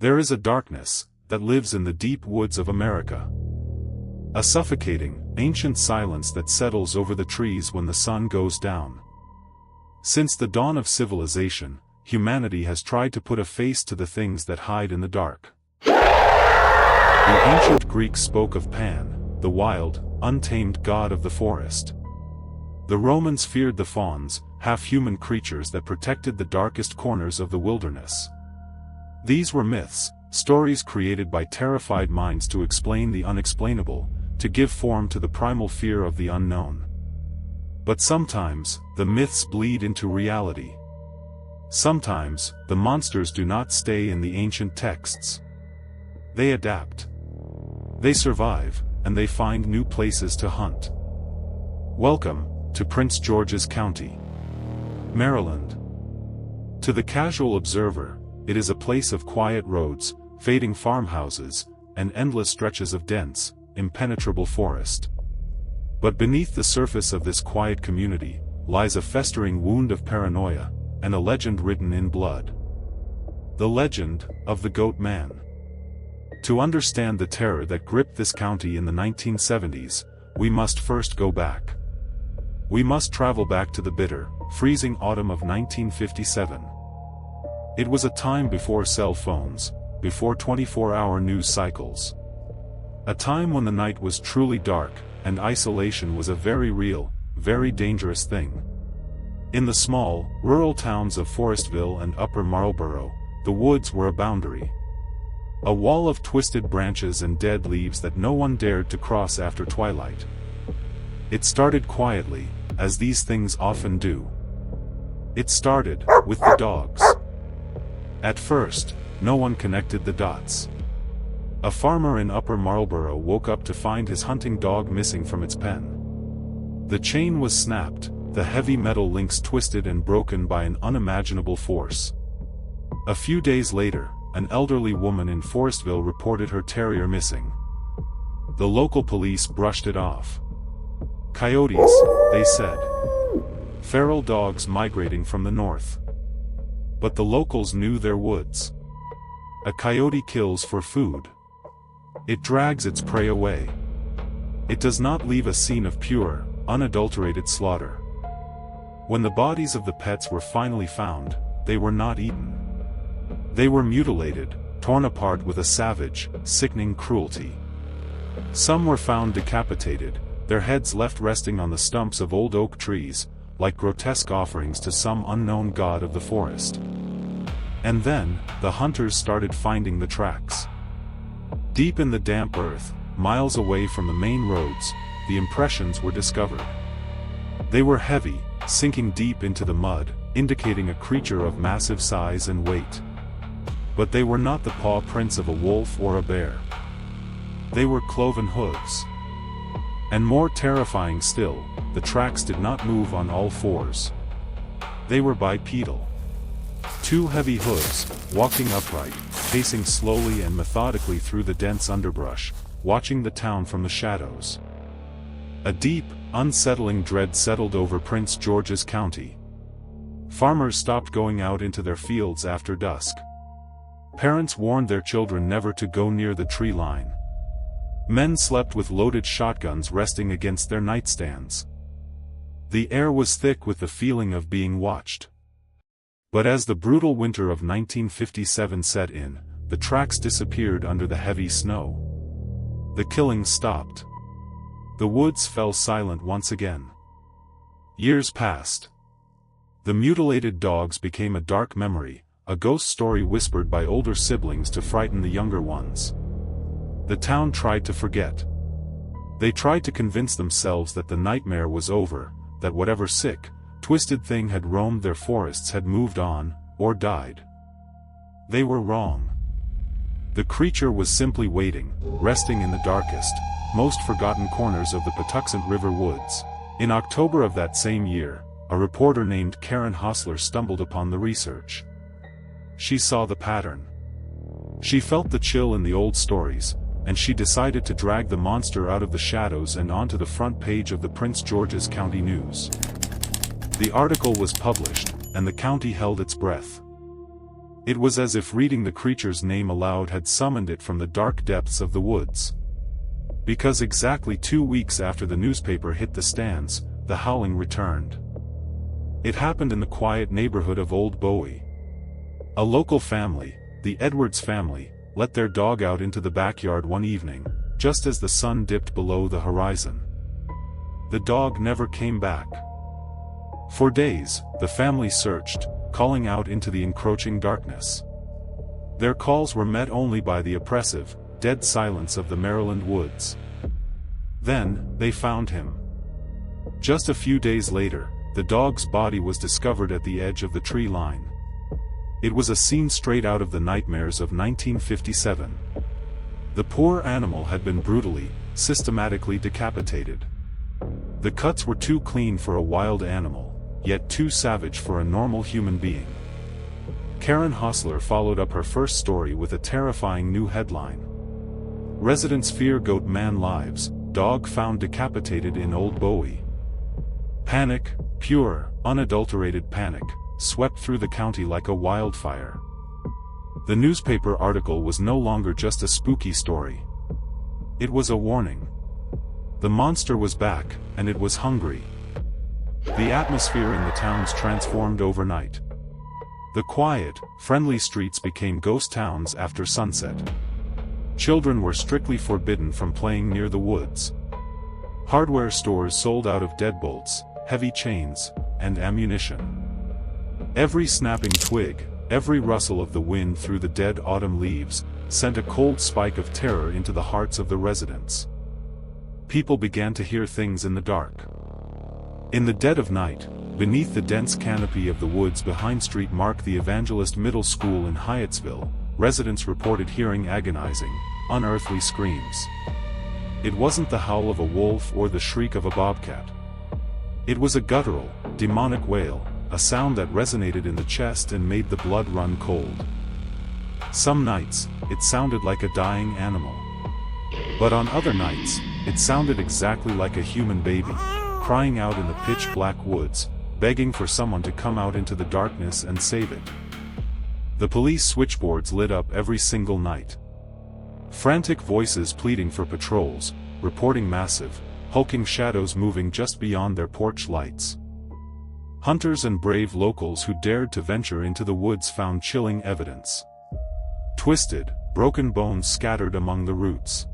There is a darkness that lives in the deep woods of America. A suffocating, ancient silence that settles over the trees when the sun goes down. Since the dawn of civilization, humanity has tried to put a face to the things that hide in the dark. The ancient Greeks spoke of Pan, the wild, untamed god of the forest. The Romans feared the fauns, half-human creatures that protected the darkest corners of the wilderness. These were myths, stories created by terrified minds to explain the unexplainable, to give form to the primal fear of the unknown. But sometimes, the myths bleed into reality. Sometimes, the monsters do not stay in the ancient texts. They adapt. They survive, and they find new places to hunt. Welcome to Prince George's County, Maryland. To the casual observer, it is a place of quiet roads, fading farmhouses, and endless stretches of dense, impenetrable forest. But beneath the surface of this quiet community, lies a festering wound of paranoia, and a legend written in blood. The legend of the Goatman. To understand the terror that gripped this county in the 1970s, we must first go back. We must travel back to the bitter, freezing autumn of 1957. It was a time before cell phones, before 24-hour news cycles. A time when the night was truly dark, and isolation was a very real, very dangerous thing. In the small, rural towns of Forestville and Upper Marlboro, the woods were a boundary. A wall of twisted branches and dead leaves that no one dared to cross after twilight. It started quietly, as these things often do. It started with the dogs. At first, no one connected the dots. A farmer in Upper Marlboro woke up to find his hunting dog missing from its pen. The chain was snapped, the heavy metal links twisted and broken by an unimaginable force. A few days later, an elderly woman in Forestville reported her terrier missing. The local police brushed it off. Coyotes, they said. Feral dogs migrating from the north. But the locals knew their woods. A coyote kills for food. It drags its prey away. It does not leave a scene of pure, unadulterated slaughter. When the bodies of the pets were finally found, they were not eaten. They were mutilated, torn apart with a savage, sickening cruelty. Some were found decapitated, their heads left resting on the stumps of old oak trees, like grotesque offerings to some unknown god of the forest. And then, the hunters started finding the tracks. Deep in the damp earth, miles away from the main roads, the impressions were discovered. They were heavy, sinking deep into the mud, indicating a creature of massive size and weight. But they were not the paw prints of a wolf or a bear. They were cloven hooves. And more terrifying still, the tracks did not move on all fours. They were bipedal. Two heavy hooves, walking upright, pacing slowly and methodically through the dense underbrush, watching the town from the shadows. A deep, unsettling dread settled over Prince George's County. Farmers stopped going out into their fields after dusk. Parents warned their children never to go near the tree line. Men slept with loaded shotguns resting against their nightstands. The air was thick with the feeling of being watched. But as the brutal winter of 1957 set in, the tracks disappeared under the heavy snow. The killing stopped. The woods fell silent once again. Years passed. The mutilated dogs became a dark memory, a ghost story whispered by older siblings to frighten the younger ones. The town tried to forget. They tried to convince themselves that the nightmare was over, that whatever sick, twisted thing had roamed their forests had moved on, or died. They were wrong. The creature was simply waiting, resting in the darkest, most forgotten corners of the Patuxent River woods. In October of that same year, a reporter named Karen Hostler stumbled upon the research. She saw the pattern. She felt the chill in the old stories, and she decided to drag the monster out of the shadows and onto the front page of the Prince George's County News. The article was published, and the county held its breath. It was as if reading the creature's name aloud had summoned it from the dark depths of the woods. Because exactly 2 weeks after the newspaper hit the stands, the howling returned. It happened in the quiet neighborhood of Old Bowie. A local family, the Edwards family, let their dog out into the backyard one evening, just as the sun dipped below the horizon. The dog never came back. For days, the family searched, calling out into the encroaching darkness. Their calls were met only by the oppressive, dead silence of the Maryland woods. Then, they found him. Just a few days later, the dog's body was discovered at the edge of the tree line. It was a scene straight out of the nightmares of 1957. The poor animal had been brutally, systematically decapitated. The cuts were too clean for a wild animal, yet too savage for a normal human being. Karen Hostler followed up her first story with a terrifying new headline. Residents fear goat man lives, dog found decapitated in Old Bowie. Panic, pure, unadulterated panic, swept through the county like a wildfire. The newspaper article was no longer just a spooky story. It was a warning. The monster was back, and it was hungry. The atmosphere in the towns transformed overnight. The quiet, friendly streets became ghost towns after sunset. Children were strictly forbidden from playing near the woods. Hardware stores sold out of deadbolts, heavy chains, and ammunition. Every snapping twig, every rustle of the wind through the dead autumn leaves, sent a cold spike of terror into the hearts of the residents. People began to hear things in the dark. In the dead of night, beneath the dense canopy of the woods behind Street Mark the Evangelist Middle School in Hyattsville, residents reported hearing agonizing, unearthly screams. It wasn't the howl of a wolf or the shriek of a bobcat. It was a guttural, demonic wail, a sound that resonated in the chest and made the blood run cold. Some nights, it sounded like a dying animal. But on other nights, it sounded exactly like a human baby, crying out in the pitch-black woods, begging for someone to come out into the darkness and save it. The police switchboards lit up every single night. Frantic voices pleading for patrols, reporting massive, hulking shadows moving just beyond their porch lights. Hunters and brave locals who dared to venture into the woods found chilling evidence. Twisted, broken bones scattered among the roots.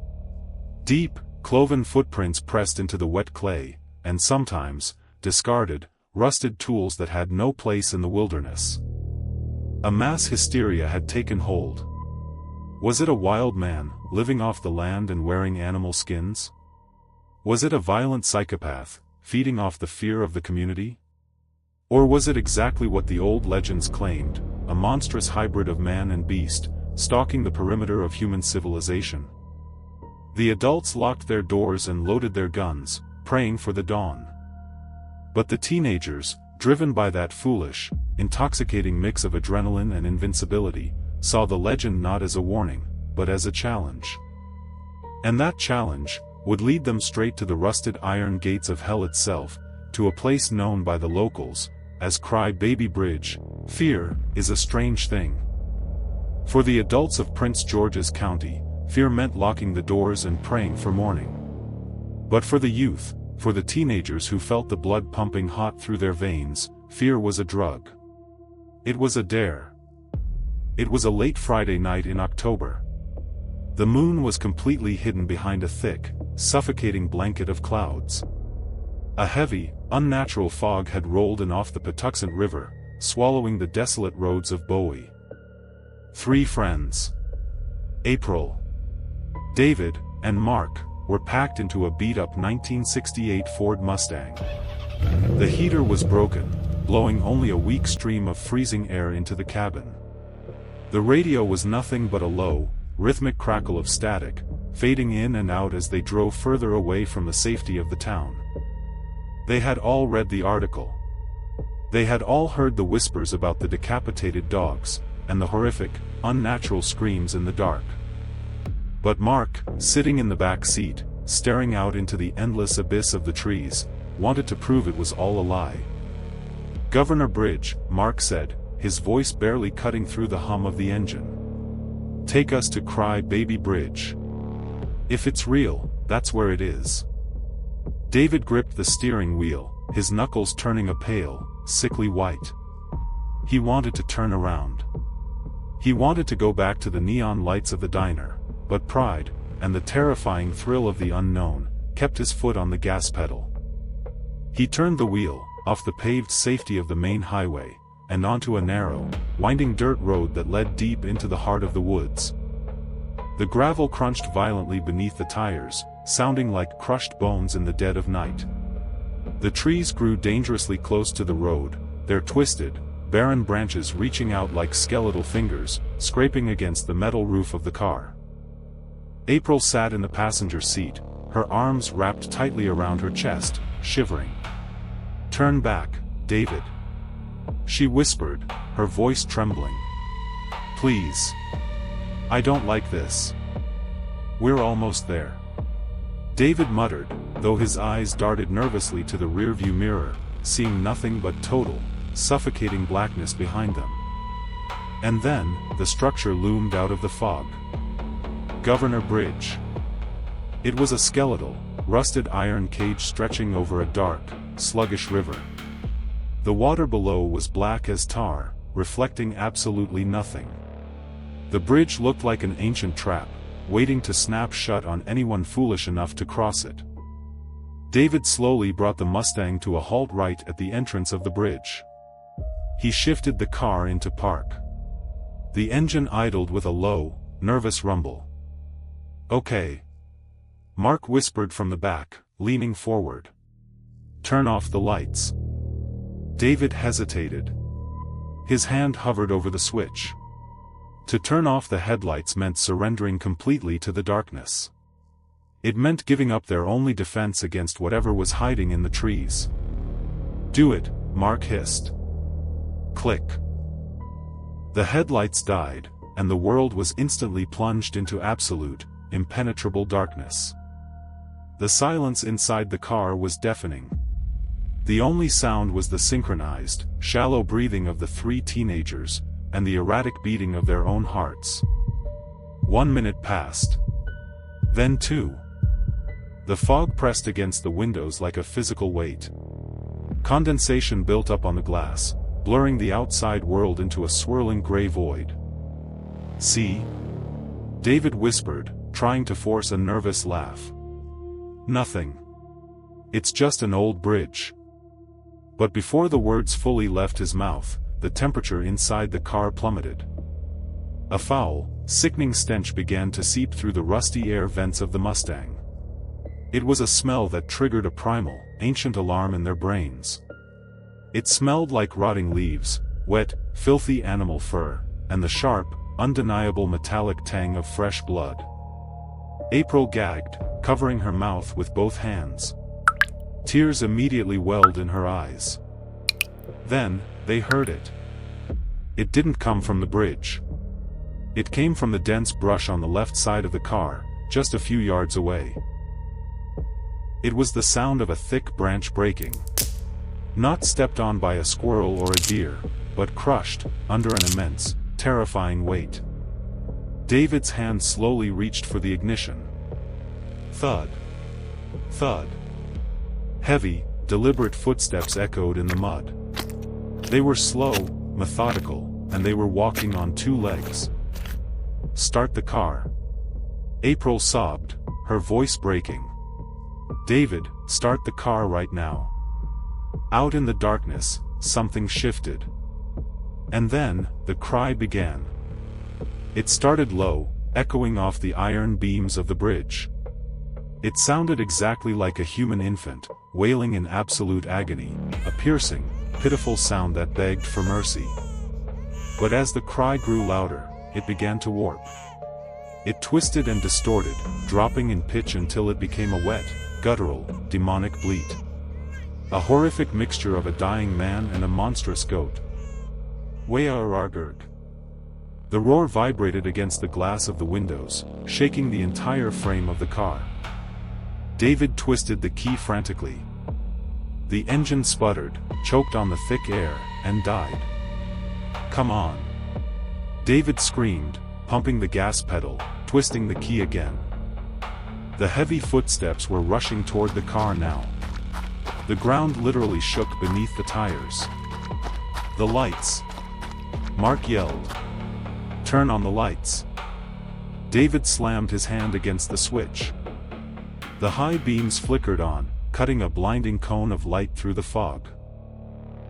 Deep, cloven footprints pressed into the wet clay, and sometimes, discarded, rusted tools that had no place in the wilderness. A mass hysteria had taken hold. Was it a wild man, living off the land and wearing animal skins? Was it a violent psychopath, feeding off the fear of the community? Or was it exactly what the old legends claimed, a monstrous hybrid of man and beast, stalking the perimeter of human civilization? The adults locked their doors and loaded their guns, praying for the dawn. But the teenagers, driven by that foolish, intoxicating mix of adrenaline and invincibility, saw the legend not as a warning, but as a challenge. And that challenge would lead them straight to the rusted iron gates of hell itself, to a place known by the locals as Cry Baby Bridge. Fear is a strange thing. For the adults of Prince George's County, fear meant locking the doors and praying for morning. But for the youth, for the teenagers who felt the blood pumping hot through their veins, fear was a drug. It was a dare. It was a late Friday night in October. The moon was completely hidden behind a thick, suffocating blanket of clouds. A heavy, unnatural fog had rolled in off the Patuxent River, swallowing the desolate roads of Bowie. 3 friends, April, David, and Mark, were packed into a beat-up 1968 Ford Mustang. The heater was broken, blowing only a weak stream of freezing air into the cabin. The radio was nothing but a low, rhythmic crackle of static, fading in and out as they drove further away from the safety of the town. They had all read the article. They had all heard the whispers about the decapitated dogs, and the horrific, unnatural screams in the dark. But Mark, sitting in the back seat, staring out into the endless abyss of the trees, wanted to prove it was all a lie. "Governor Bridge," Mark said, his voice barely cutting through the hum of the engine. "Take us to Cry Baby Bridge. If it's real, that's where it is." David gripped the steering wheel, his knuckles turning a pale, sickly white. He wanted to turn around. He wanted to go back to the neon lights of the diner, but pride, and the terrifying thrill of the unknown, kept his foot on the gas pedal. He turned the wheel, off the paved safety of the main highway, and onto a narrow, winding dirt road that led deep into the heart of the woods. The gravel crunched violently beneath the tires, sounding like crushed bones in the dead of night. The trees grew dangerously close to the road, their twisted, barren branches reaching out like skeletal fingers, scraping against the metal roof of the car. April sat in the passenger seat, her arms wrapped tightly around her chest, shivering. "Turn back, David," she whispered, her voice trembling. "Please. I don't like this. We're almost there." David muttered, though his eyes darted nervously to the rearview mirror, seeing nothing but total, suffocating blackness behind them. And then, the structure loomed out of the fog. Governor Bridge. It was a skeletal, rusted iron cage stretching over a dark, sluggish river. The water below was black as tar, reflecting absolutely nothing. The bridge looked like an ancient trap, waiting to snap shut on anyone foolish enough to cross it. David slowly brought the Mustang to a halt right at the entrance of the bridge. He shifted the car into park. The engine idled with a low, nervous rumble. "Okay," Mark whispered from the back, leaning forward. "Turn off the lights." David hesitated. His hand hovered over the switch. To turn off the headlights meant surrendering completely to the darkness. It meant giving up their only defense against whatever was hiding in the trees. "Do it," Mark hissed. Click. The headlights died, and the world was instantly plunged into absolute, impenetrable darkness. The silence inside the car was deafening. The only sound was the synchronized, shallow breathing of the three teenagers, and the erratic beating of their own hearts. 1 minute passed. Then 2. The fog pressed against the windows like a physical weight. Condensation built up on the glass, blurring the outside world into a swirling gray void. "See?" David whispered, trying to force a nervous laugh. "Nothing. It's just an old bridge." But before the words fully left his mouth, the temperature inside the car plummeted. A foul, sickening stench began to seep through the rusty air vents of the Mustang. It was a smell that triggered a primal, ancient alarm in their brains. It smelled like rotting leaves, wet, filthy animal fur, and the sharp, undeniable metallic tang of fresh blood. April gagged, covering her mouth with both hands. Tears immediately welled in her eyes. Then, they heard it. It didn't come from the bridge. It came from the dense brush on the left side of the car, just a few yards away. It was the sound of a thick branch breaking. Not stepped on by a squirrel or a deer, but crushed, under an immense, terrifying weight. David's hand slowly reached for the ignition. Thud. Thud. Heavy, deliberate footsteps echoed in the mud. They were slow, methodical, and they were walking on 2 legs. "Start the car." April sobbed, her voice breaking. "David, start the car right now." Out in the darkness, something shifted. And then, the cry began. It started low, echoing off the iron beams of the bridge. It sounded exactly like a human infant, wailing in absolute agony, a piercing, pitiful sound that begged for mercy. But as the cry grew louder, it began to warp. It twisted and distorted, dropping in pitch until it became a wet, guttural, demonic bleat. A horrific mixture of a dying man and a monstrous goat. Wearargurg. The roar vibrated against the glass of the windows, shaking the entire frame of the car. David twisted the key frantically. The engine sputtered, choked on the thick air, and died. "Come on!" David screamed, pumping the gas pedal, twisting the key again. The heavy footsteps were rushing toward the car now. The ground literally shook beneath the tires. "The lights!" Mark yelled. "Turn on the lights!" David slammed his hand against the switch. The high beams flickered on, cutting a blinding cone of light through the fog.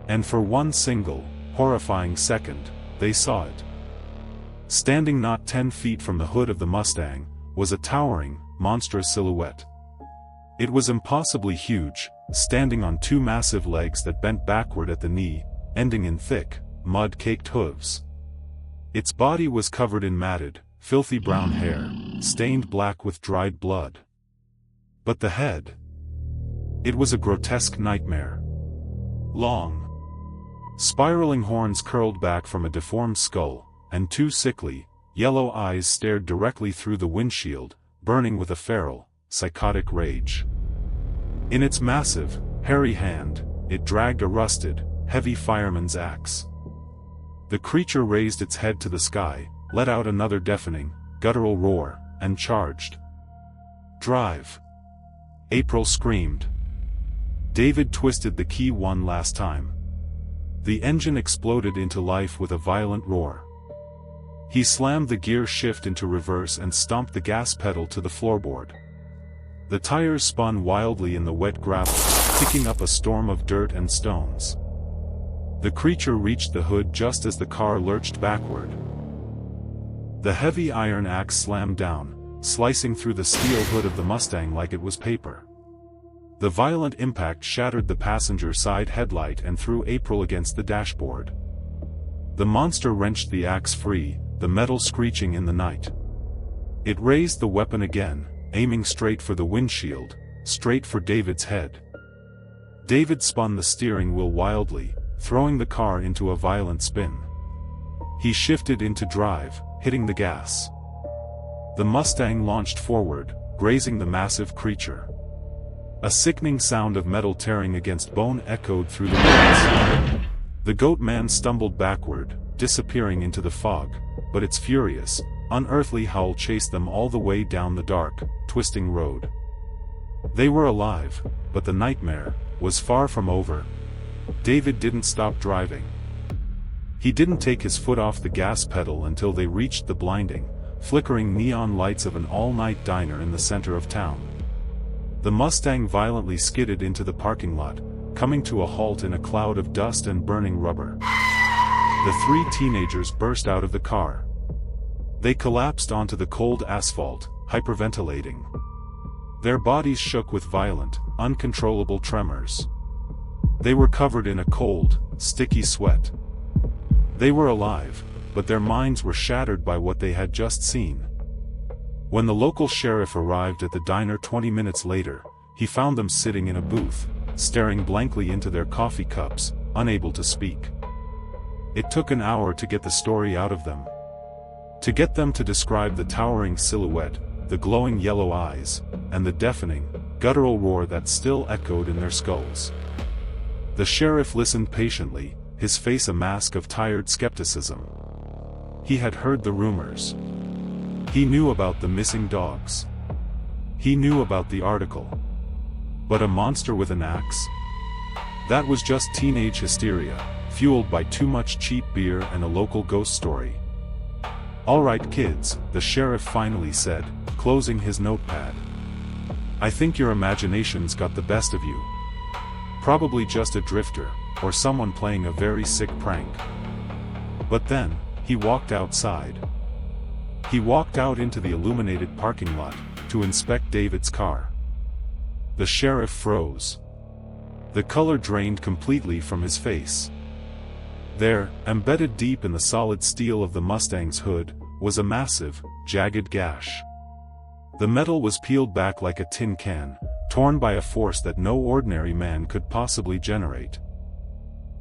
And for one single, horrifying second, they saw it. Standing not 10 feet from the hood of the Mustang, was a towering, monstrous silhouette. It was impossibly huge, standing on two massive legs that bent backward at the knee, ending in thick, mud-caked hooves. Its body was covered in matted, filthy brown hair, stained black with dried blood. But the head... it was a grotesque nightmare. Long, spiraling horns curled back from a deformed skull, and two sickly, yellow eyes stared directly through the windshield, burning with a feral, psychotic rage. In its massive, hairy hand, it dragged a rusted, heavy fireman's axe. The creature raised its head to the sky, let out another deafening, guttural roar, and charged. "Drive!" April screamed. David twisted the key one last time. The engine exploded into life with a violent roar. He slammed the gear shift into reverse and stomped the gas pedal to the floorboard. The tires spun wildly in the wet gravel, kicking up a storm of dirt and stones. The creature reached the hood just as the car lurched backward. The heavy iron axe slammed down, slicing through the steel hood of the Mustang like it was paper. The violent impact shattered the passenger side headlight and threw April against the dashboard. The monster wrenched the axe free, the metal screeching in the night. It raised the weapon again, aiming straight for the windshield, straight for David's head. David spun the steering wheel wildly, throwing the car into a violent spin. He shifted into drive, hitting the gas. The Mustang launched forward, grazing the massive creature. A sickening sound of metal tearing against bone echoed through the woods. The Goatman stumbled backward, disappearing into the fog, but its furious, unearthly howl chased them all the way down the dark, twisting road. They were alive, but the nightmare was far from over. David didn't stop driving. He didn't take his foot off the gas pedal until they reached the blinding, flickering neon lights of an all-night diner in the center of town. The Mustang violently skidded into the parking lot, coming to a halt in a cloud of dust and burning rubber. The three teenagers burst out of the car. They collapsed onto the cold asphalt, hyperventilating. Their bodies shook with violent, uncontrollable tremors. They were covered in a cold, sticky sweat. They were alive, but their minds were shattered by what they had just seen. When the local sheriff arrived at the diner 20 minutes later, he found them sitting in a booth, staring blankly into their coffee cups, unable to speak. It took an hour to get the story out of them. To get them to describe the towering silhouette, the glowing yellow eyes, and the deafening, guttural roar that still echoed in their skulls. The sheriff listened patiently, his face a mask of tired skepticism. He had heard the rumors. He knew about the missing dogs. He knew about the article. But a monster with an axe? That was just teenage hysteria, fueled by too much cheap beer and a local ghost story. "All right, kids," the sheriff finally said, closing his notepad. "I think your imagination's got the best of you. Probably just a drifter, or someone playing a very sick prank." But then, he walked outside. He walked out into the illuminated parking lot, to inspect David's car. The sheriff froze. The color drained completely from his face. There, embedded deep in the solid steel of the Mustang's hood, was a massive, jagged gash. The metal was peeled back like a tin can, torn by a force that no ordinary man could possibly generate.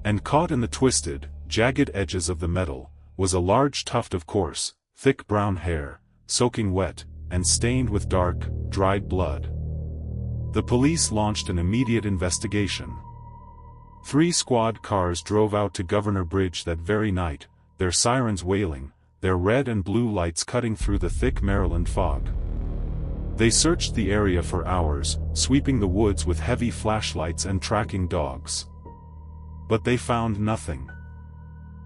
And caught in the twisted, jagged edges of the metal, was a large tuft of coarse, thick brown hair, soaking wet, and stained with dark, dried blood. The police launched an immediate investigation. 3 squad cars drove out to Governor Bridge that very night, their sirens wailing, their red and blue lights cutting through the thick Maryland fog. They searched the area for hours, sweeping the woods with heavy flashlights and tracking dogs. But they found nothing.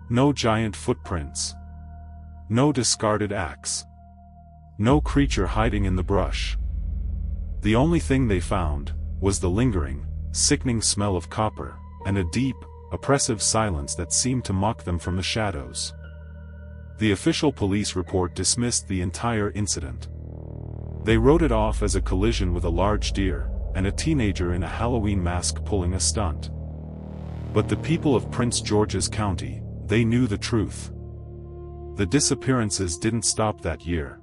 No giant footprints. No discarded axe. No creature hiding in the brush. The only thing they found was the lingering, sickening smell of copper, and a deep, oppressive silence that seemed to mock them from the shadows. The official police report dismissed the entire incident. They wrote it off as a collision with a large deer, and a teenager in a Halloween mask pulling a stunt. But the people of Prince George's County, they knew the truth. The disappearances didn't stop that year.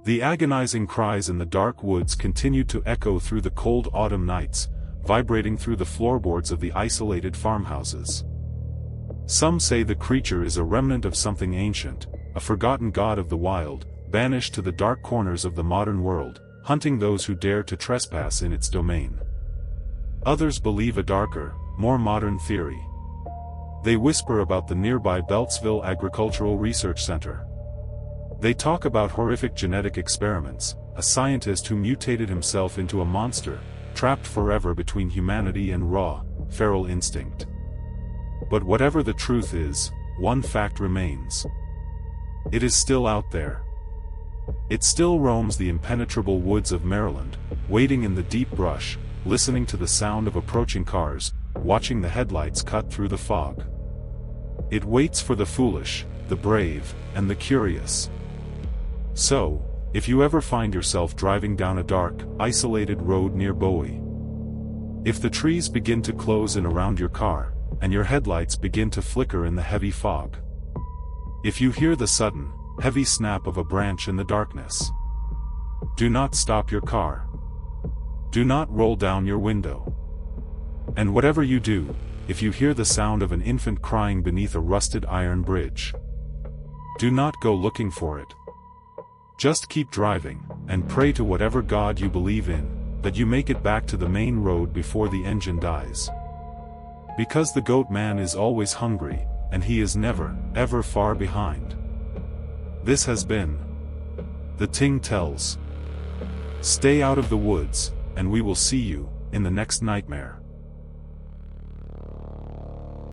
The agonizing cries in the dark woods continued to echo through the cold autumn nights, vibrating through the floorboards of the isolated farmhouses. Some say the creature is a remnant of something ancient, a forgotten god of the wild, banished to the dark corners of the modern world, hunting those who dare to trespass in its domain. Others believe a darker, more modern theory. They whisper about the nearby Beltsville Agricultural Research Center. They talk about horrific genetic experiments, a scientist who mutated himself into a monster, trapped forever between humanity and raw, feral instinct. But whatever the truth is, one fact remains. It is still out there. It still roams the impenetrable woods of Maryland, waiting in the deep brush, listening to the sound of approaching cars, watching the headlights cut through the fog. It waits for the foolish, the brave, and the curious. So, if you ever find yourself driving down a dark, isolated road near Bowie, if the trees begin to close in around your car, and your headlights begin to flicker in the heavy fog, if you hear the sudden, heavy snap of a branch in the darkness, do not stop your car. Do not roll down your window. And whatever you do, if you hear the sound of an infant crying beneath a rusted iron bridge, do not go looking for it. Just keep driving, and pray to whatever God you believe in, that you make it back to the main road before the engine dies. Because the Goatman is always hungry, and he is never, ever far behind. This has been The Ting Tells. Stay out of the woods, and we will see you in the next nightmare.